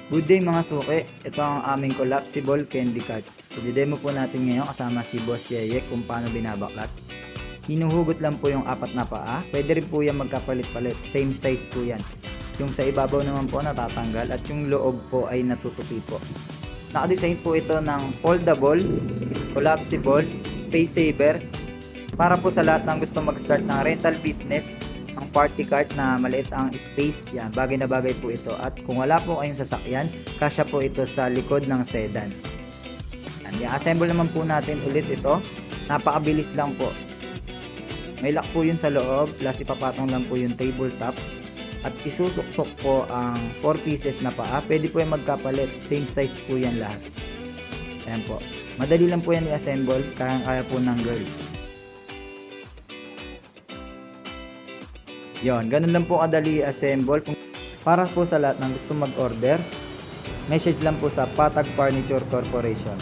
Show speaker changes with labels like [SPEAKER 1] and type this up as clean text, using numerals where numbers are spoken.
[SPEAKER 1] Good day mga suki, ito ang aming collapsible candy cart. I-demo po natin ngayon kasama si Boss Yeye kung paano binabaklas. Hinuhugot lang po yung apat na paa, pwede rin po yan magkapalit-palit, same size po yan. Yung sa ibabaw naman po natatanggal at yung loob po ay natutupi po. Nakadesign po ito ng foldable, collapsible, space saver, para po sa lahat ng gusto mag-start ng rental business. Ang party cart na maliit ang space, yan, bagay na bagay po ito. At kung wala po kayong sasakyan, kasya po ito sa likod ng sedan. Yan, i-assemble naman po natin ulit ito. Napakabilis lang po. May lock po yun sa loob, plus ipapatong lang po yung tabletop. At isusuksok po ang 4 pieces na paa. Pwede po yung magkapalit, same size po yan lahat. Ayan po. Madali lang po yan i-assemble, kaya po ng girls. Yon, ganun lang po kadali i-assemble. Para po sa lahat ng gusto mag-order, message lang po sa Patag Furniture Corporation.